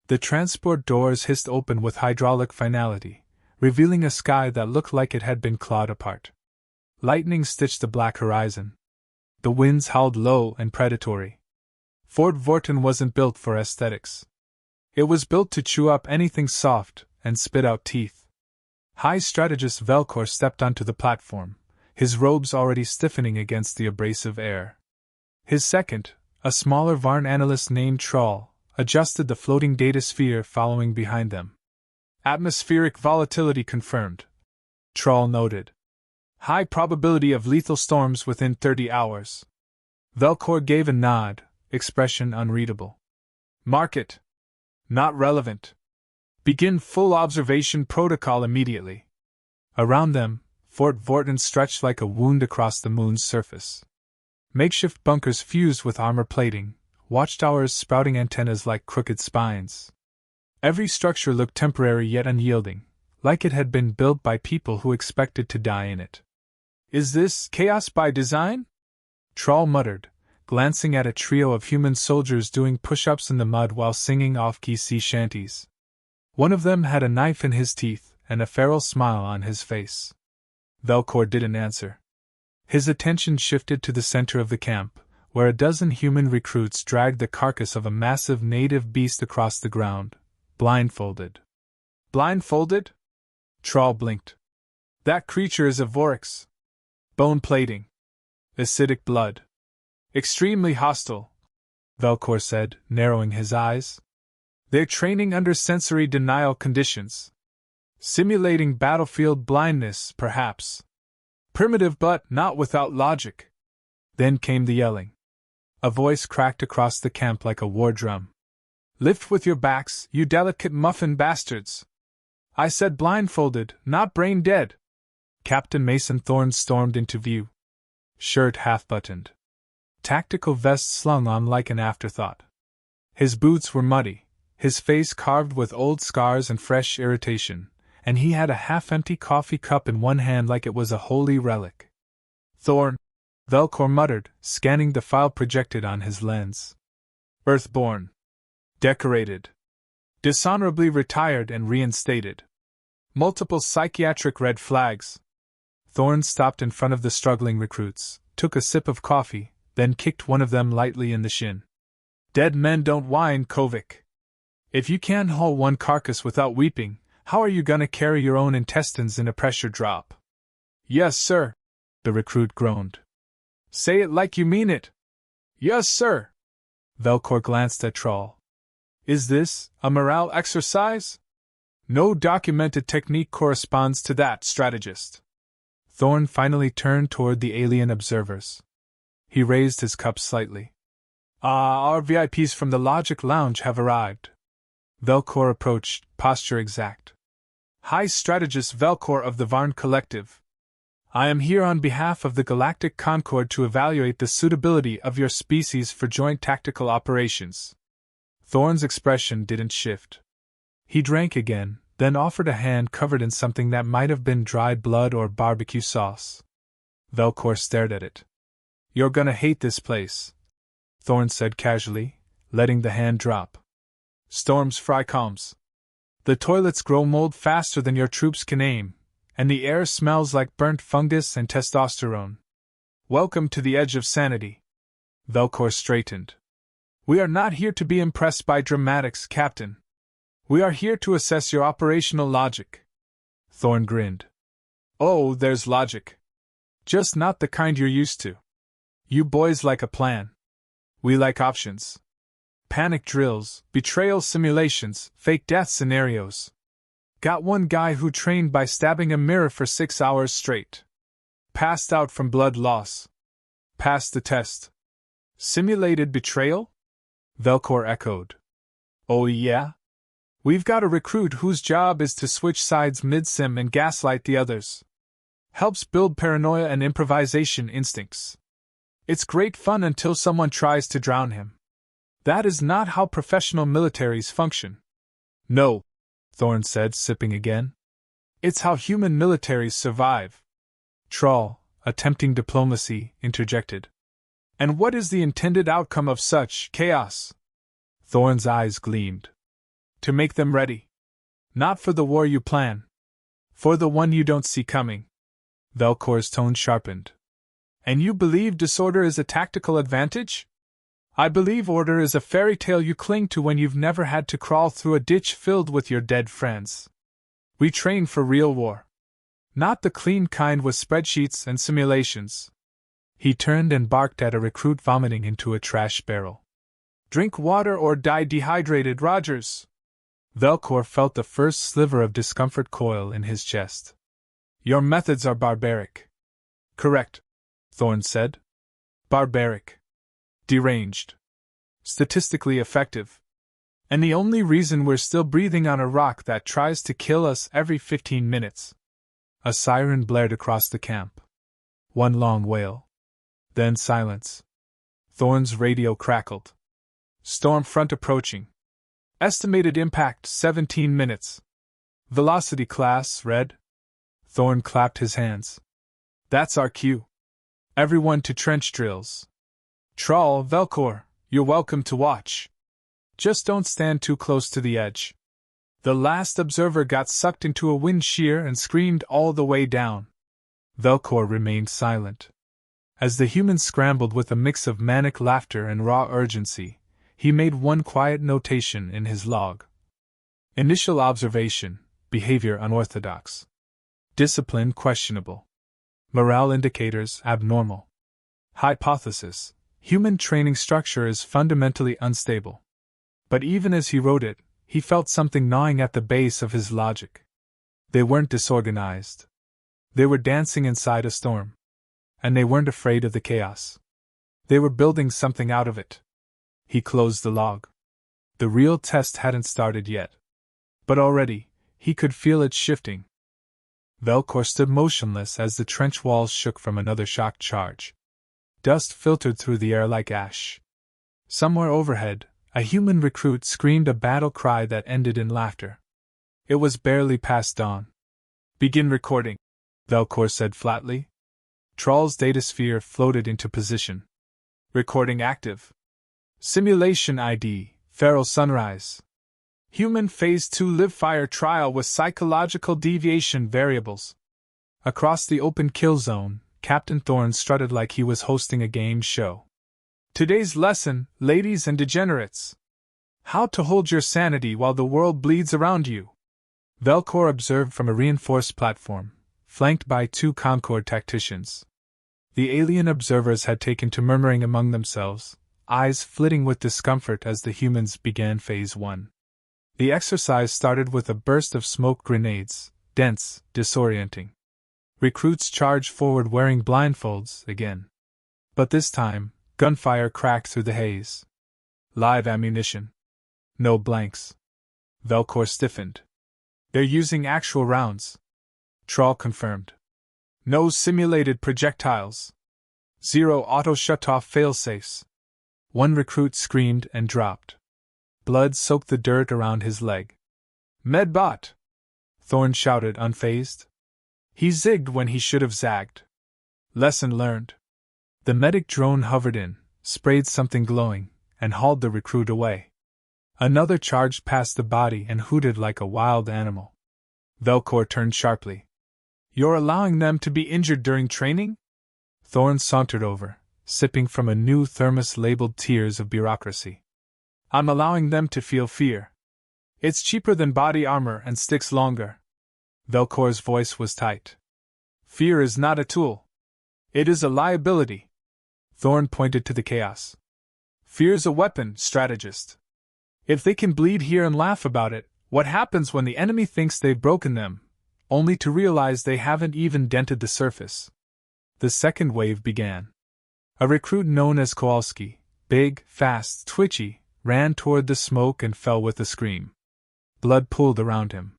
The transport doors hissed open with hydraulic finality, revealing a sky that looked like it had been clawed apart. Lightning stitched the black horizon. The winds howled low and predatory. Fort Vorton wasn't built for aesthetics. It was built to chew up anything soft and spit out teeth. High Strategist Velcor stepped onto the platform, his robes already stiffening against the abrasive air. His second, a smaller Varn analyst named Troll, adjusted the floating data sphere following behind them. Atmospheric volatility confirmed, Troll noted. High probability of lethal storms within 30 hours. Velcor gave a nod, expression unreadable. Market. Not relevant. Begin full observation protocol immediately. Around them, Fort Vorton stretched like a wound across the moon's surface. Makeshift bunkers fused with armor plating, watchtowers sprouting antennas like crooked spines. Every structure looked temporary yet unyielding, like it had been built by people who expected to die in it. Is this chaos by design? Troll muttered, glancing at a trio of human soldiers doing push-ups in the mud while singing off-key sea shanties. One of them had a knife in his teeth and a feral smile on his face. Velcor didn't answer. His attention shifted to the center of the camp, where a dozen human recruits dragged the carcass of a massive native beast across the ground, blindfolded. Blindfolded? Troll blinked. That creature is a Vorax. Bone plating. Acidic blood. Extremely hostile, Velcor said, narrowing his eyes. They're training under sensory denial conditions. Simulating battlefield blindness, perhaps. Primitive but not without logic. Then came the yelling. A voice cracked across the camp like a war drum. Lift with your backs, you delicate muffin bastards. I said blindfolded, not brain dead. Captain Mason Thorne stormed into view. Shirt half-buttoned. Tactical vest slung on like an afterthought. His boots were muddy, his face carved with old scars and fresh irritation, and he had a half-empty coffee cup in one hand like it was a holy relic. Thorne, Velcor muttered, scanning the file projected on his lens. Earthborn. Decorated. Dishonorably retired and reinstated. Multiple psychiatric red flags. Thorne stopped in front of the struggling recruits, took a sip of coffee, then kicked one of them lightly in the shin. Dead men don't whine, Kovic. If you can't haul one carcass without weeping, how are you gonna carry your own intestines in a pressure drop? Yes, sir, the recruit groaned. Say it like you mean it. Yes, sir. Velcor glanced at Troll. Is this a morale exercise? No documented technique corresponds to that, strategist. Thorne finally turned toward the alien observers. He raised his cup slightly. Our VIPs from the Logic Lounge have arrived. Velcor approached, posture exact. High Strategist Velcor of the Varn Collective. I am here on behalf of the Galactic Concord to evaluate the suitability of your species for joint tactical operations. Thorne's expression didn't shift. He drank again, then offered a hand covered in something that might have been dried blood or barbecue sauce. Velcor stared at it. You're gonna hate this place, Thorne said casually, letting the hand drop. Storms fry calms. The toilets grow mold faster than your troops can aim, and the air smells like burnt fungus and testosterone. Welcome to the edge of sanity. Velcor straightened. We are not here to be impressed by dramatics, Captain. We are here to assess your operational logic. Thorne grinned. Oh, there's logic. Just not the kind you're used to. You boys like a plan. We like options. Panic drills, betrayal simulations, fake death scenarios. Got one guy who trained by stabbing a mirror for 6 hours straight. Passed out from blood loss. Passed the test. Simulated betrayal? Velcor echoed. Oh yeah? We've got a recruit whose job is to switch sides mid-sim and gaslight the others. Helps build paranoia and improvisation instincts. It's great fun until someone tries to drown him. That is not how professional militaries function. No, Thorne said, sipping again. It's how human militaries survive. Troll, attempting diplomacy, interjected. And what is the intended outcome of such chaos? Thorne's eyes gleamed. To make them ready. Not for the war you plan. For the one you don't see coming. Velkor's tone sharpened. And you believe disorder is a tactical advantage? I believe order is a fairy tale you cling to when you've never had to crawl through a ditch filled with your dead friends. We train for real war. Not the clean kind with spreadsheets and simulations. He turned and barked at a recruit vomiting into a trash barrel. Drink water or die dehydrated, Rogers! Velkor felt the first sliver of discomfort coil in his chest. Your methods are barbaric. Correct, Thorne said. Barbaric. Deranged. Statistically effective. And the only reason we're still breathing on a rock that tries to kill us every 15 minutes. A siren blared across the camp. One long wail. Then silence. Thorne's radio crackled. Storm front approaching. Estimated impact 17 minutes. Velocity class, red. Thorne clapped his hands. That's our cue. Everyone to trench drills. Trawl, Velkor, you're welcome to watch. Just don't stand too close to the edge. The last observer got sucked into a wind shear and screamed all the way down. Velkor remained silent. As the humans scrambled with a mix of manic laughter and raw urgency, he made one quiet notation in his log. Initial observation, behavior unorthodox. Discipline questionable. Morale indicators abnormal. Hypothesis, human training structure is fundamentally unstable. But even as he wrote it, he felt something gnawing at the base of his logic. They weren't disorganized. They were dancing inside a storm. And they weren't afraid of the chaos. They were building something out of it. He closed the log. The real test hadn't started yet. But already, he could feel it shifting. Velkor stood motionless as the trench walls shook from another shock charge. Dust filtered through the air like ash. Somewhere overhead, a human recruit screamed a battle cry that ended in laughter. It was barely past dawn. Begin recording, Velkor said flatly. Trawl's datasphere floated into position. Recording active. Simulation ID, Feral Sunrise. Human Phase 2 live-fire trial with psychological deviation variables. Across the open kill zone, Captain Thorne strutted like he was hosting a game show. Today's lesson, ladies and degenerates. How to hold your sanity while the world bleeds around you. Velkor observed from a reinforced platform, flanked by 2 Concord tacticians. The alien observers had taken to murmuring among themselves, eyes flitting with discomfort as the humans began Phase 1. The exercise started with a burst of smoke grenades, dense, disorienting. Recruits charged forward wearing blindfolds again. But this time, gunfire cracked through the haze. Live ammunition. No blanks. Velkor stiffened. They're using actual rounds. Trawl confirmed. No simulated projectiles. 0 auto-shutoff failsafes. One recruit screamed and dropped. Blood soaked the dirt around his leg. Medbot! Thorne shouted, unfazed. He zigged when he should have zagged. Lesson learned. The medic drone hovered in, sprayed something glowing, and hauled the recruit away. Another charged past the body and hooted like a wild animal. Velkor turned sharply. You're allowing them to be injured during training? Thorne sauntered over, sipping from a new thermos labeled Tears of Bureaucracy. I'm allowing them to feel fear. It's cheaper than body armor and sticks longer. Velkor's voice was tight. Fear is not a tool. It is a liability. Thorne pointed to the chaos. Fear's a weapon, strategist. If they can bleed here and laugh about it, what happens when the enemy thinks they've broken them, only to realize they haven't even dented the surface? The second wave began. A recruit known as Kowalski, big, fast, twitchy, ran toward the smoke and fell with a scream. Blood pooled around him.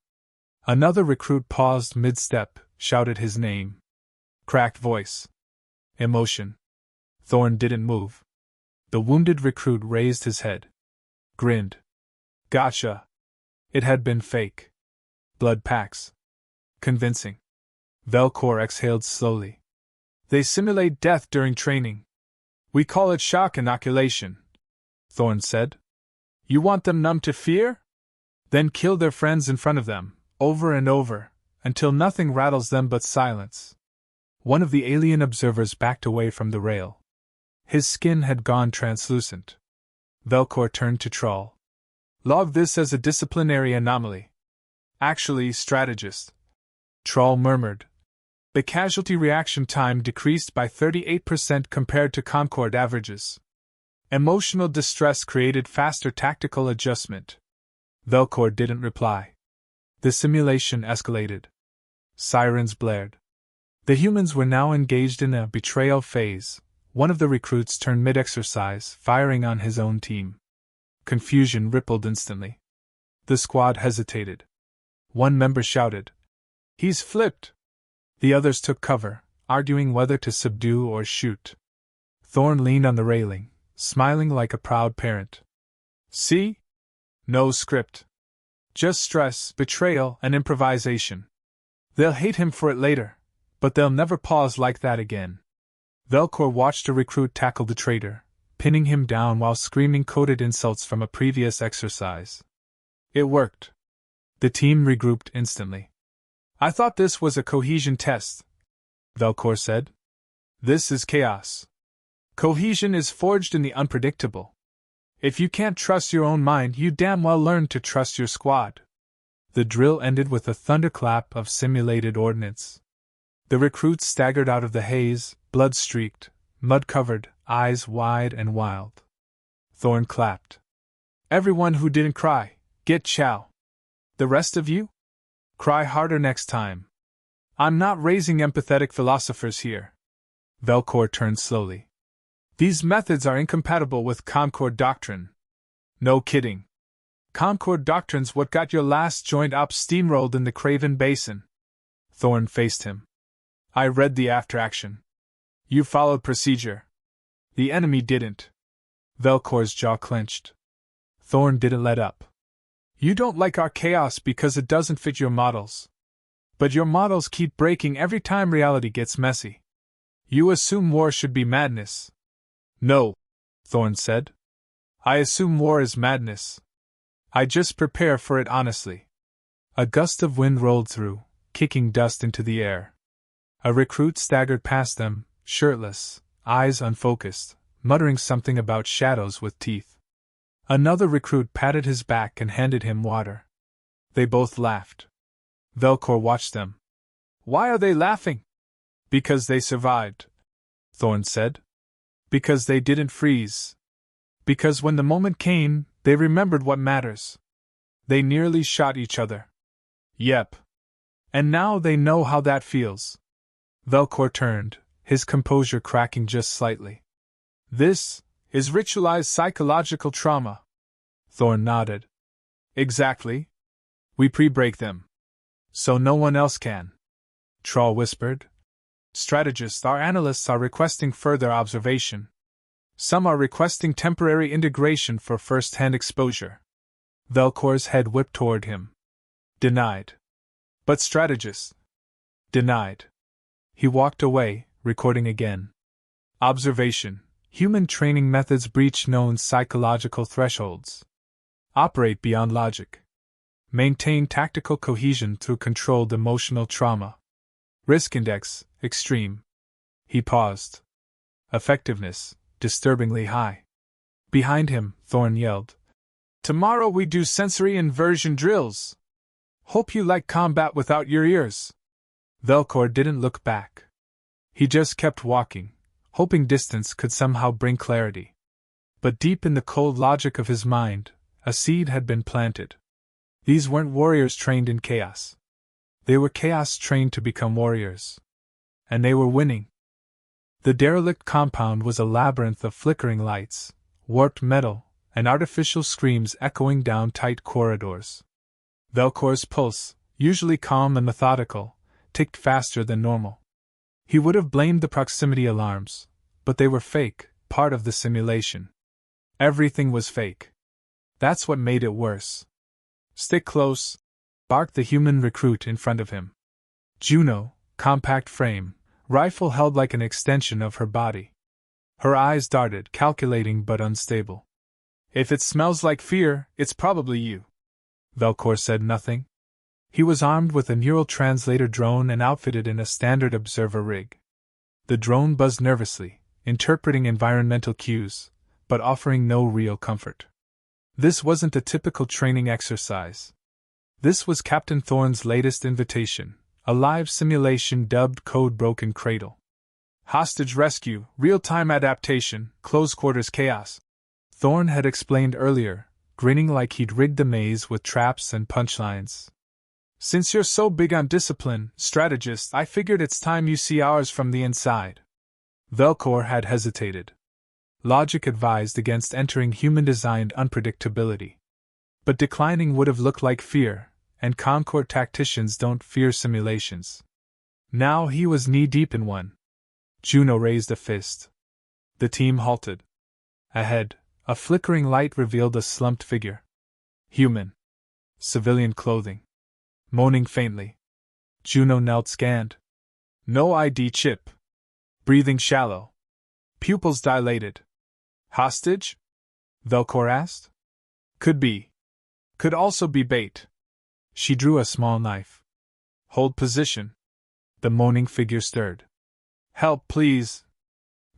Another recruit paused mid-step, shouted his name. Cracked voice. Emotion. Thorne didn't move. The wounded recruit raised his head. Grinned. Gotcha. It had been fake. Blood packs. Convincing. Velkor exhaled slowly. They simulate death during training. We call it shock inoculation, Thorne said. You want them numb to fear? Then kill their friends in front of them, over and over, until nothing rattles them but silence. One of the alien observers backed away from the rail. His skin had gone translucent. Velcor turned to Troll. Log this as a disciplinary anomaly. Actually, strategist. Troll murmured. The casualty reaction time decreased by 38% compared to Concord averages. Emotional distress created faster tactical adjustment. Velcor didn't reply. The simulation escalated. Sirens blared. The humans were now engaged in a betrayal phase. One of the recruits turned mid-exercise, firing on his own team. Confusion rippled instantly. The squad hesitated. One member shouted, "He's flipped!" The others took cover, arguing whether to subdue or shoot. Thorn leaned on the railing, smiling like a proud parent. See? No script. Just stress, betrayal, and improvisation. They'll hate him for it later, but they'll never pause like that again. Velcor watched a recruit tackle the traitor, pinning him down while screaming coded insults from a previous exercise. It worked. The team regrouped instantly. I thought this was a cohesion test, Velcor said. This is chaos. Cohesion is forged in the unpredictable. If you can't trust your own mind, you damn well learn to trust your squad. The drill ended with a thunderclap of simulated ordnance. The recruits staggered out of the haze, blood-streaked, mud-covered, eyes wide and wild. Thorn clapped. Everyone who didn't cry, get chow. The rest of you? Cry harder next time. I'm not raising empathetic philosophers here. Velcor turned slowly. These methods are incompatible with Concord doctrine. No kidding. Concord doctrine's what got your last joint op steamrolled in the Craven Basin. Thorn faced him. I read the after-action. You followed procedure. The enemy didn't. Velcor's jaw clenched. Thorn didn't let up. You don't like our chaos because it doesn't fit your models. But your models keep breaking every time reality gets messy. You assume war should be madness. No, Thorn said. I assume war is madness. I just prepare for it honestly. A gust of wind rolled through, kicking dust into the air. A recruit staggered past them, shirtless, eyes unfocused, muttering something about shadows with teeth. Another recruit patted his back and handed him water. They both laughed. Velcor watched them. Why are they laughing? Because they survived, Thorn said. Because they didn't freeze. Because when the moment came, they remembered what matters. They nearly shot each other. Yep. And now they know how that feels. Velcor turned, his composure cracking just slightly. This is ritualized psychological trauma. Thorn nodded. Exactly. We pre-break them. So no one else can. Troll whispered. Strategists, our analysts are requesting further observation. Some are requesting temporary integration for first-hand exposure. Velcor's head whipped toward him. Denied. But strategists. Denied. He walked away, recording again. Observation. Human training methods breach known psychological thresholds. Operate beyond logic. Maintain tactical cohesion through controlled emotional trauma. Risk index, extreme. He paused. Effectiveness, disturbingly high. Behind him, Thorn yelled. Tomorrow we do sensory inversion drills. Hope you like combat without your ears. Velcor didn't look back. He just kept walking, hoping distance could somehow bring clarity. But deep in the cold logic of his mind, a seed had been planted. These weren't warriors trained in chaos. They were chaos trained to become warriors. And they were winning. The derelict compound was a labyrinth of flickering lights, warped metal, and artificial screams echoing down tight corridors. Velcor's pulse, usually calm and methodical, ticked faster than normal. He would have blamed the proximity alarms, but they were fake, part of the simulation. Everything was fake. That's what made it worse. Stick close, barked the human recruit in front of him. Juno, compact frame, rifle held like an extension of her body. Her eyes darted, calculating but unstable. If it smells like fear, it's probably you. Velcor said nothing. He was armed with a neural translator drone and outfitted in a standard observer rig. The drone buzzed nervously, interpreting environmental cues, but offering no real comfort. This wasn't a typical training exercise. This was Captain Thorne's latest invitation, a live simulation dubbed Code Broken Cradle. Hostage rescue, real-time adaptation, close-quarters chaos. Thorne had explained earlier, grinning like he'd rigged the maze with traps and punchlines. Since you're so big on discipline, strategist, I figured it's time you see ours from the inside. Velcor had hesitated. Logic advised against entering human-designed unpredictability. But declining would have looked like fear, and Concord tacticians don't fear simulations. Now he was knee-deep in one. Juno raised a fist. The team halted. Ahead, a flickering light revealed a slumped figure. Human. Civilian clothing. Moaning faintly. Juno knelt scanned. No ID chip. Breathing shallow. Pupils dilated. Hostage? Velcor asked. Could be. Could also be bait. She drew a small knife. Hold position. The moaning figure stirred. Help, please.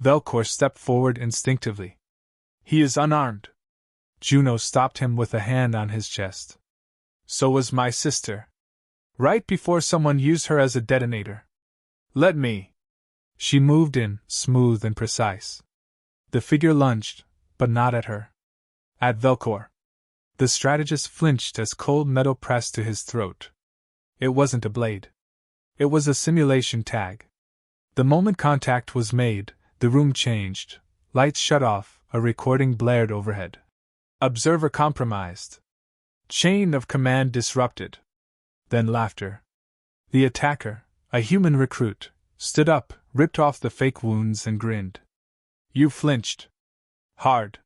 Velcor stepped forward instinctively. He is unarmed. Juno stopped him with a hand on his chest. So was my sister. Right before someone used her as a detonator. Let me. She moved in, smooth and precise. The figure lunged, but not at her. At Velcor. The strategist flinched as cold metal pressed to his throat. It wasn't a blade. It was a simulation tag. The moment contact was made, the room changed, lights shut off, a recording blared overhead. Observer compromised. Chain of command disrupted. Then laughter. The attacker, a human recruit, stood up, ripped off the fake wounds and grinned. You flinched. Hard.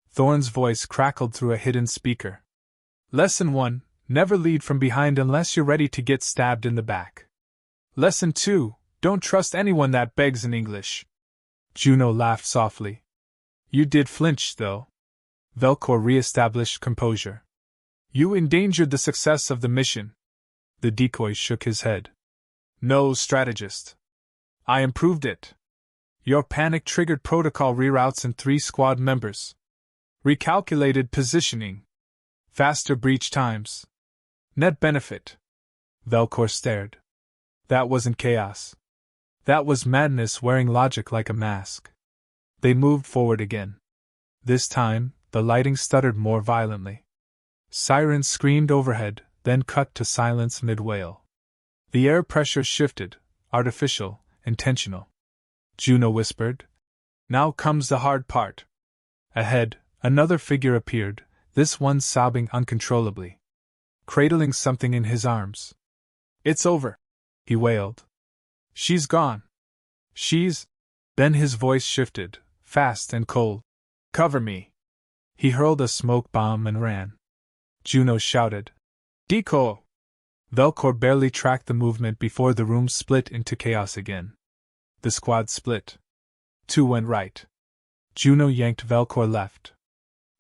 Thorne's voice crackled through a hidden speaker. Lesson 1, never lead from behind unless you're ready to get stabbed in the back. Lesson 2, don't trust anyone that begs in English. Juno laughed softly. You did flinch, though. Velcor re-established composure. You endangered the success of the mission. The decoy shook his head. No, strategist. I improved it. Your panic-triggered protocol reroutes in 3 squad members. Recalculated positioning. Faster breach times. Net benefit. Velcor stared. That wasn't chaos. That was madness wearing logic like a mask. They moved forward again. This time, the lighting stuttered more violently. Sirens screamed overhead, then cut to silence mid-wail. The air pressure shifted, artificial, intentional. Juno whispered. Now comes the hard part. Ahead, another figure appeared, this one sobbing uncontrollably. Cradling something in his arms. It's over, he wailed. She's gone. She's... Then his voice shifted, fast and cold. Cover me. He hurled a smoke bomb and ran. Juno shouted. Deco! Velcor barely tracked the movement before the room split into chaos again. The squad split. 2 went right. Juno yanked Velcor left.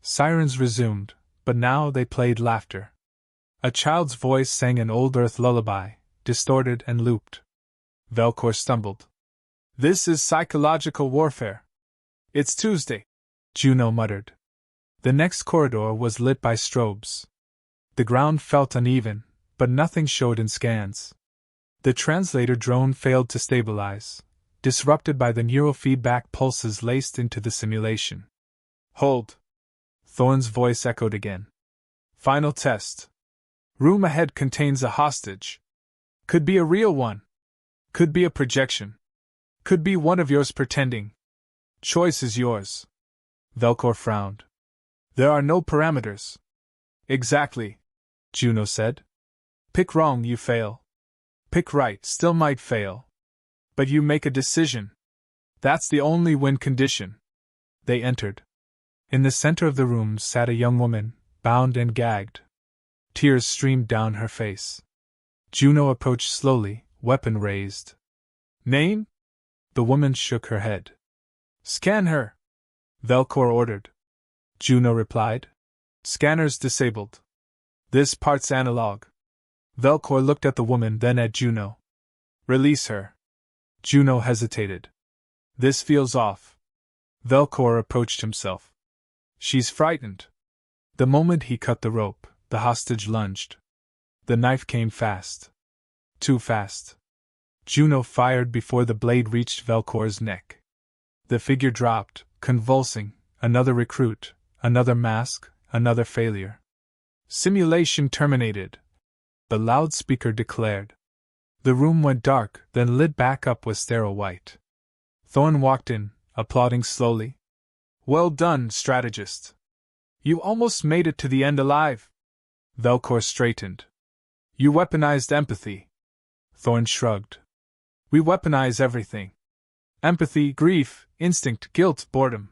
Sirens resumed, but now they played laughter. A child's voice sang an old earth lullaby, distorted and looped. Velcor stumbled. This is psychological warfare. It's Tuesday, Juno muttered. The next corridor was lit by strobes. The ground felt uneven, but nothing showed in scans. The translator drone failed to stabilize, disrupted by the neural feedback pulses laced into the simulation. Hold. Thorne's voice echoed again. Final test. Room ahead contains a hostage. Could be a real one. Could be a projection. Could be one of yours pretending. Choice is yours. Velcor frowned. There are no parameters. Exactly, Juno said. Pick wrong, you fail. Pick right, still might fail. But you make a decision. That's the only win condition. They entered. In the center of the room sat a young woman, bound and gagged. Tears streamed down her face. Juno approached slowly, weapon raised. Name? The woman shook her head. Scan her, Velcor ordered. Juno replied. Scanners disabled. This part's analog. Velcor looked at the woman, then at Juno. Release her. Juno hesitated. This feels off. Velcor approached himself. She's frightened. The moment he cut the rope, the hostage lunged. The knife came fast. Too fast. Juno fired before the blade reached Velcor's neck. The figure dropped, convulsing. Another recruit, another mask, another failure. Simulation terminated. The loudspeaker declared. The room went dark, then lit back up with sterile white. Thorn walked in, applauding slowly. Well done, strategist. You almost made it to the end alive. Velcor straightened. You weaponized empathy. Thorn shrugged. We weaponize everything. Empathy, grief, instinct, guilt, boredom.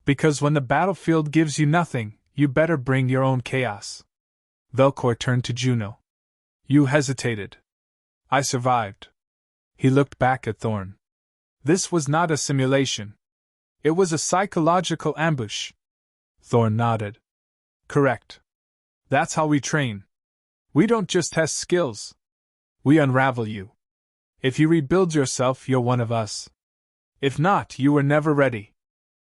Because when the battlefield gives you nothing, you better bring your own chaos. Velcor turned to Juno. You hesitated. I survived. He looked back at Thorn. This was not a simulation. It was a psychological ambush. Thorn nodded. Correct. That's how we train. We don't just test skills. We unravel you. If you rebuild yourself, you're one of us. If not, you were never ready.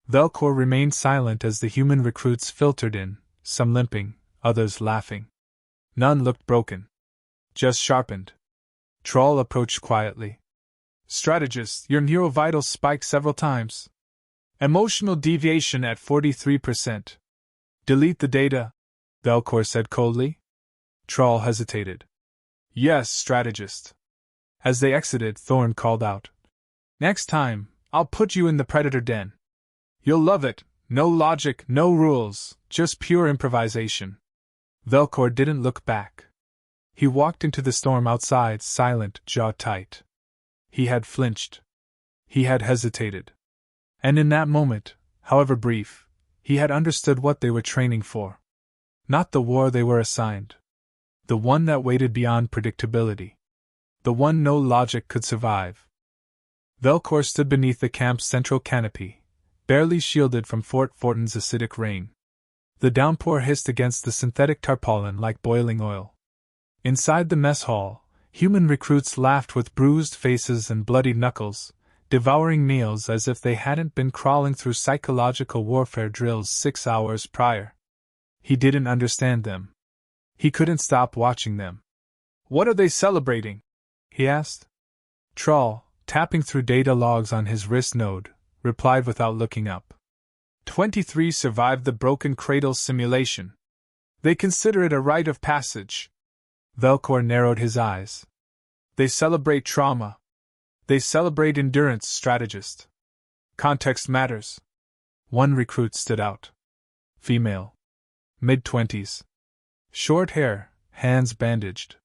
Velcor remained silent as the human recruits filtered in, some limping, others laughing. None looked broken. Just sharpened. Troll approached quietly. Strategist, your neurovitals spiked several times. Emotional deviation at 43%. Delete the data, Velcor said coldly. Troll hesitated. Yes, strategist. As they exited, Thorn called out. Next time, I'll put you in the predator den. You'll love it. No logic, no rules, just pure improvisation. Velcor didn't look back. He walked into the storm outside, silent, jaw tight. He had flinched. He had hesitated. And in that moment, however brief, he had understood what they were training for. Not the war they were assigned. The one that waited beyond predictability. The one no logic could survive. Velcor stood beneath the camp's central canopy, barely shielded from Fort Fortin's acidic rain. The downpour hissed against the synthetic tarpaulin like boiling oil. Inside the mess hall, human recruits laughed with bruised faces and bloody knuckles, devouring meals as if they hadn't been crawling through psychological warfare drills 6 hours prior. He didn't understand them. He couldn't stop watching them. What are they celebrating? He asked. Troll, tapping through data logs on his wrist node, replied without looking up. 23 survived the broken cradle simulation. They consider it a rite of passage. Velcor narrowed his eyes. They celebrate trauma. They celebrate endurance, strategist. Context matters. One recruit stood out. Female. Mid-20s. Short hair, hands bandaged.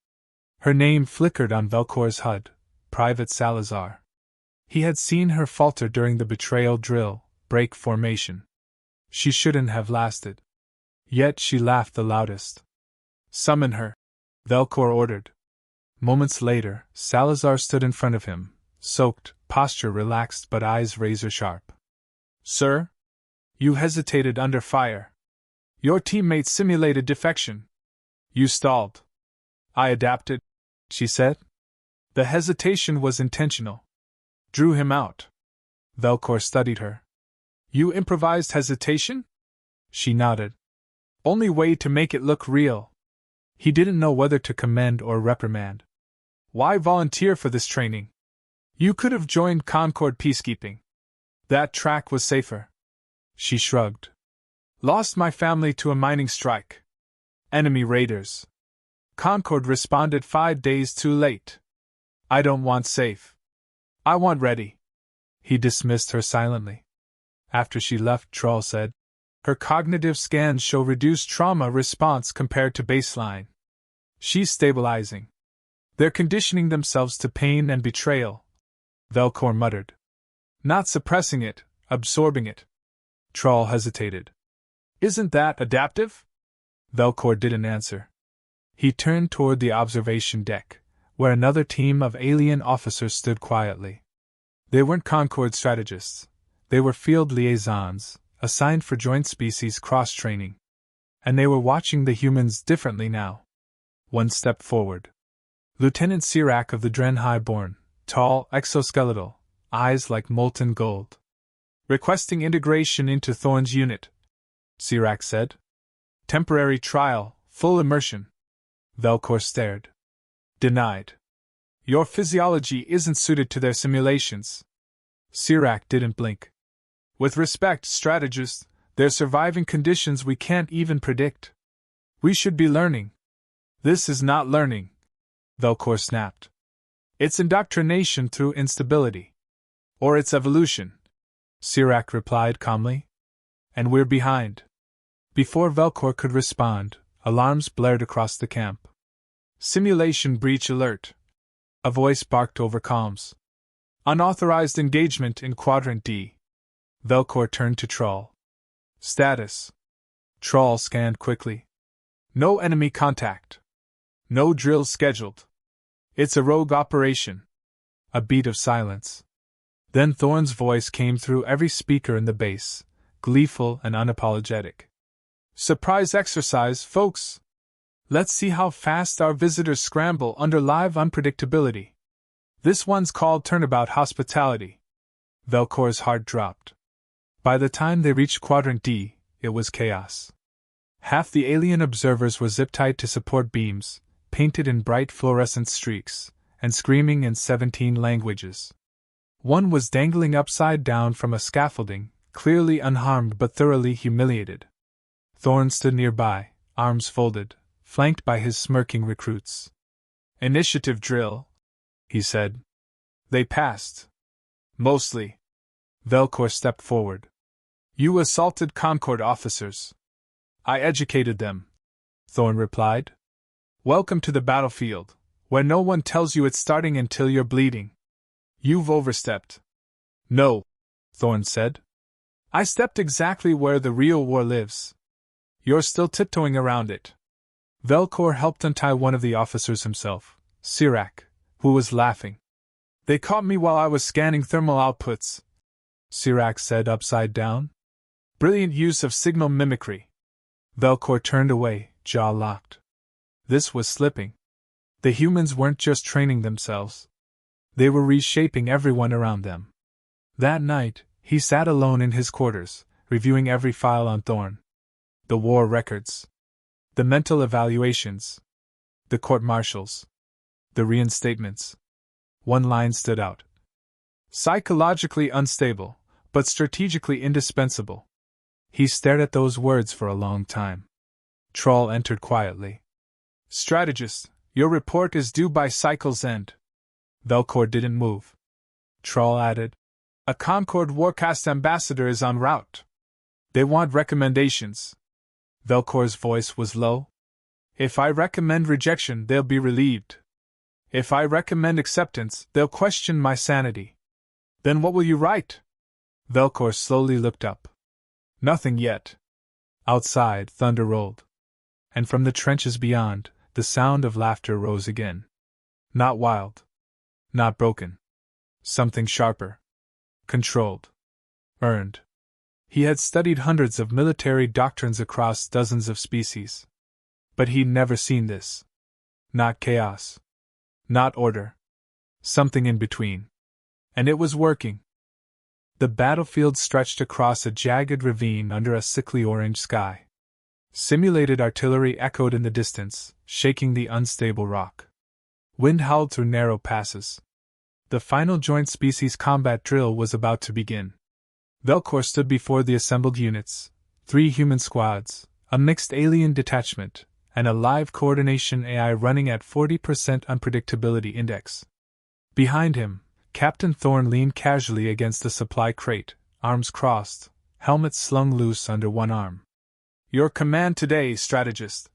Her name flickered on Velcor's HUD, Private Salazar. He had seen her falter during the betrayal drill, break formation. She shouldn't have lasted. Yet she laughed the loudest. Summon her, Velcor ordered. Moments later, Salazar stood in front of him, soaked, posture relaxed but eyes razor-sharp. Sir? You hesitated under fire. Your teammate simulated defection. You stalled. I adapted, she said. The hesitation was intentional. Drew him out. Velcor studied her. You improvised hesitation? She nodded. Only way to make it look real. He didn't know whether to commend or reprimand. Why volunteer for this training? You could have joined Concord Peacekeeping. That track was safer. She shrugged. Lost my family to a mining strike. Enemy raiders. Concord responded 5 days too late. I don't want safe. I want ready. He dismissed her silently. After she left, Troll said, her cognitive scans show reduced trauma response compared to baseline. She's stabilizing. They're conditioning themselves to pain and betrayal. Velcor muttered. Not suppressing it, absorbing it. Troll hesitated. Isn't that adaptive? Velcor didn't answer. He turned toward the observation deck, where another team of alien officers stood quietly. They weren't Concord strategists. They were field liaisons, assigned for joint species cross-training. and they were watching the humans differently now. One step forward. Lieutenant Sirac of the Dren Highborn, tall, exoskeletal, eyes like molten gold. Requesting integration into Thorn's unit, Sirac said. Temporary trial, full immersion. Velcor stared. Denied. Your physiology isn't suited to their simulations. Sirac didn't blink. With respect, strategist, they're surviving conditions we can't even predict. We should be learning. This is not learning, Velcor snapped. It's indoctrination through instability. Or it's evolution, Sirac replied calmly. And we're behind. Before Velcor could respond, alarms blared across the camp. Simulation breach alert. A voice barked over comms. Unauthorized engagement in Quadrant D. Velcor turned to Troll. Status. Troll scanned quickly. No enemy contact. No drills scheduled. It's a rogue operation. A beat of silence. Then Thorn's voice came through every speaker in the base, gleeful and unapologetic. Surprise exercise, folks! Let's see how fast our visitors scramble under live unpredictability. This one's called Turnabout Hospitality. Velcor's heart dropped. By the time they reached Quadrant D, it was chaos. Half the alien observers were zip-tied to support beams, painted in bright fluorescent streaks, and screaming in 17 languages. One was dangling upside down from a scaffolding, clearly unharmed but thoroughly humiliated. Thorn stood nearby, arms folded, flanked by his smirking recruits. Initiative drill, he said. They passed. Mostly. Velcor stepped forward. You assaulted Concord officers. I educated them, Thorn replied. Welcome to the battlefield, where no one tells you it's starting until you're bleeding. You've overstepped. No, Thorn said. I stepped exactly where the real war lives. You're still tiptoeing around it. Velcor helped untie one of the officers himself, Sirac, who was laughing. They caught me while I was scanning thermal outputs, Sirac said upside down. Brilliant use of signal mimicry. Velcor turned away, jaw locked. This was slipping. The humans weren't just training themselves. They were reshaping everyone around them. That night, he sat alone in his quarters, reviewing every file on Thorn. The war records. The mental evaluations. The court-martials. The reinstatements. One line stood out. Psychologically unstable, but strategically indispensable. He stared at those words for a long time. Troll entered quietly. Strategist, your report is due by cycle's end. Velcor didn't move. Troll added. A Concord Warcast ambassador is en route. They want recommendations. Velcor's voice was low. If I recommend rejection, they'll be relieved. If I recommend acceptance, they'll question my sanity. Then what will you write? Velcor slowly looked up. Nothing yet. Outside, thunder rolled. And from the trenches beyond, the sound of laughter rose again. Not wild. Not broken. Something sharper. Controlled. Earned. He had studied hundreds of military doctrines across dozens of species. But he'd never seen this. Not chaos. Not order. Something in between. And it was working. The battlefield stretched across a jagged ravine under a sickly orange sky. Simulated artillery echoed in the distance, shaking the unstable rock. Wind howled through narrow passes. The final joint species combat drill was about to begin. Velcor stood before the assembled units, 3 human squads, a mixed alien detachment, and a live coordination AI running at 40% unpredictability index. Behind him, Captain Thorn leaned casually against the supply crate, arms crossed, helmet slung loose under one arm. Your command today, strategist,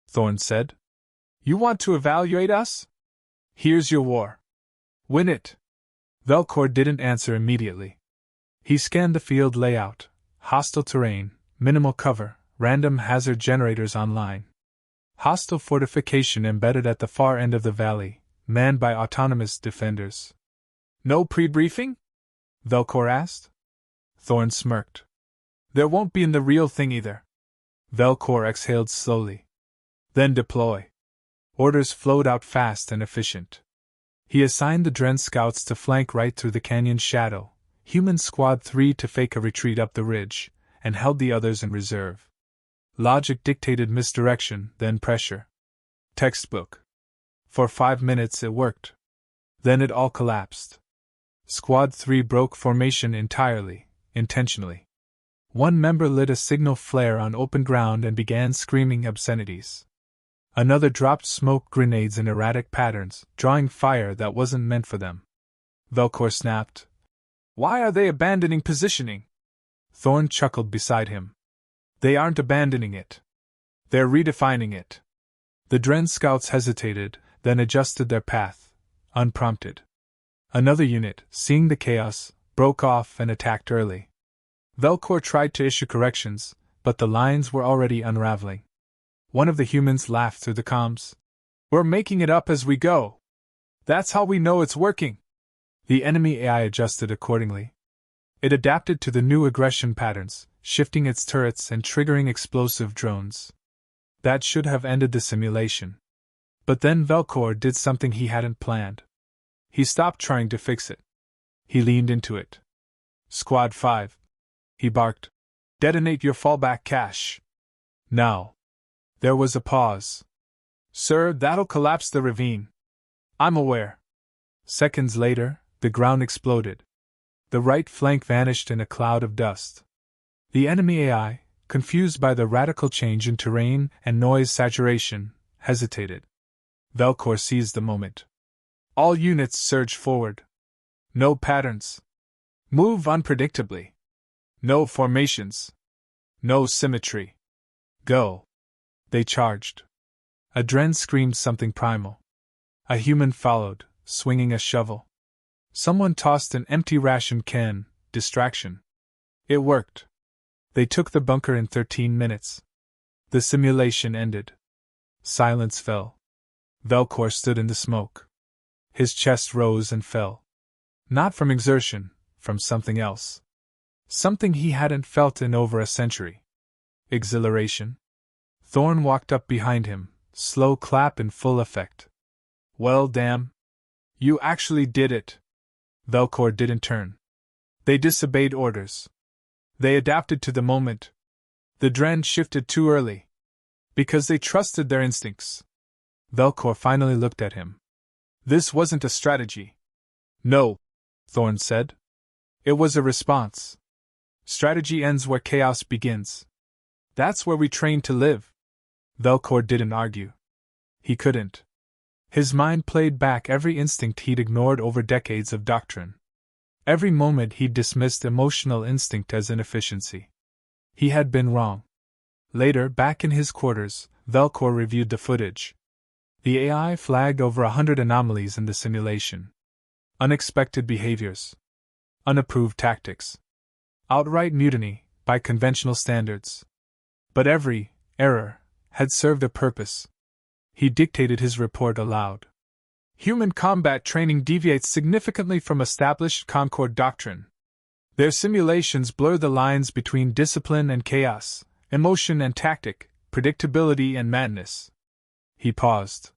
Thorn said. You want to evaluate us? Here's your war. Win it. Velcor didn't answer immediately. He scanned the field layout, hostile terrain, minimal cover, random hazard generators online. Hostile fortification embedded at the far end of the valley, manned by autonomous defenders. No pre-briefing? Velcor asked. Thorn smirked. There won't be in the real thing either. Velcor exhaled slowly. Then deploy. Orders flowed out fast and efficient. He assigned the Dren scouts to flank right through the canyon's shadow, Human Squad 3 to fake a retreat up the ridge, and held the others in reserve. Logic dictated misdirection, then pressure. Textbook. For 5 minutes it worked. Then it all collapsed. Squad 3 broke formation entirely, intentionally. One member lit a signal flare on open ground and began screaming obscenities. Another dropped smoke grenades in erratic patterns, drawing fire that wasn't meant for them. Velcor snapped. Why are they abandoning positioning? Thorn chuckled beside him. They aren't abandoning it. They're redefining it. The Dren scouts hesitated, then adjusted their path, unprompted. Another unit, seeing the chaos, broke off and attacked early. Velcor tried to issue corrections, but the lines were already unraveling. One of the humans laughed through the comms. We're making it up as we go. That's how we know it's working. The enemy AI adjusted accordingly. It adapted to the new aggression patterns, shifting its turrets and triggering explosive drones. That should have ended the simulation. But then Velcor did something he hadn't planned. He stopped trying to fix it. He leaned into it. Squad 5. He barked. Detonate your fallback cache. Now. There was a pause. Sir, that'll collapse the ravine. I'm aware. Seconds later, the ground exploded. The right flank vanished in a cloud of dust. The enemy AI, confused by the radical change in terrain and noise saturation, hesitated. Velcor seized the moment. All units surged forward. No patterns. Move unpredictably. No formations. No symmetry. Go. They charged. A Dren screamed something primal. A human followed, swinging a shovel. Someone tossed an empty ration can, distraction. It worked. They took the bunker in 13 minutes. The simulation ended. Silence fell. Velcor stood in the smoke. His chest rose and fell. Not from exertion, from something else. Something he hadn't felt in over a century. Exhilaration. Thorn walked up behind him, slow clap in full effect. Well, damn. You actually did it. Velcor didn't turn. They disobeyed orders. They adapted to the moment. The Dren shifted too early. Because they trusted their instincts. Velcor finally looked at him. This wasn't a strategy. No, Thorn said. It was a response. Strategy ends where chaos begins. That's where we train to live. Velcor didn't argue. He couldn't. His mind played back every instinct he'd ignored over decades of doctrine. Every moment he'd dismissed emotional instinct as inefficiency. He had been wrong. Later, back in his quarters, Velcor reviewed the footage. The AI flagged over 100 anomalies in the simulation. Unexpected behaviors. Unapproved tactics. Outright mutiny, by conventional standards. But every error had served a purpose. He dictated his report aloud. Human combat training deviates significantly from established Concord doctrine. Their simulations blur the lines between discipline and chaos, emotion and tactic, predictability and madness. He paused.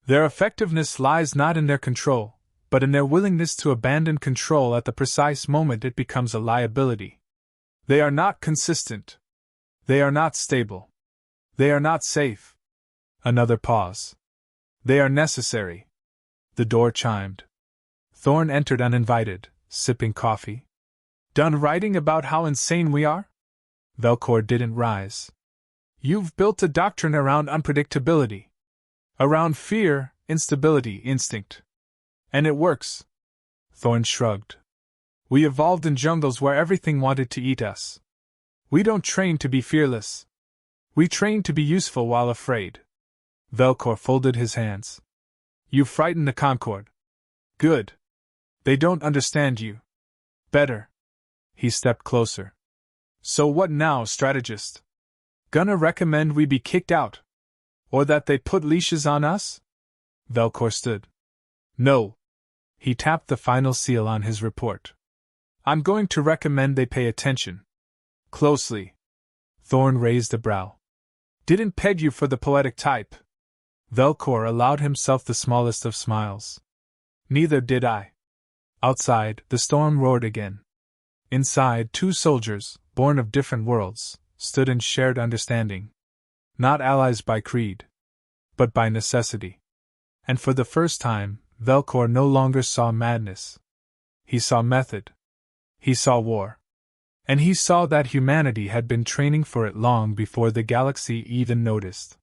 Their effectiveness lies not in their control, but in their willingness to abandon control at the precise moment it becomes a liability. They are not consistent. They are not stable. They are not safe. Another pause. They are necessary. The door chimed. Thorn entered uninvited, sipping coffee. Done writing about how insane we are? Velcor didn't rise. You've built a doctrine around unpredictability. Around fear, instability, instinct. And it works. Thorn shrugged. We evolved in jungles where everything wanted to eat us. We don't train to be fearless. We train to be useful while afraid. Velcor folded his hands. You frighten the Concord. Good. They don't understand you. Better. He stepped closer. So what now, strategist? Gonna recommend we be kicked out? Or that they put leashes on us? Velcor stood. No. He tapped the final seal on his report. I'm going to recommend they pay attention. Closely. Thorn raised a brow. Didn't peg you for the poetic type. Velcor allowed himself the smallest of smiles. Neither did I. Outside, the storm roared again. Inside, two soldiers, born of different worlds, stood in shared understanding. Not allies by creed, but by necessity. And for the first time, Velcor no longer saw madness. He saw method. He saw war. And he saw that humanity had been training for it long before the galaxy even noticed.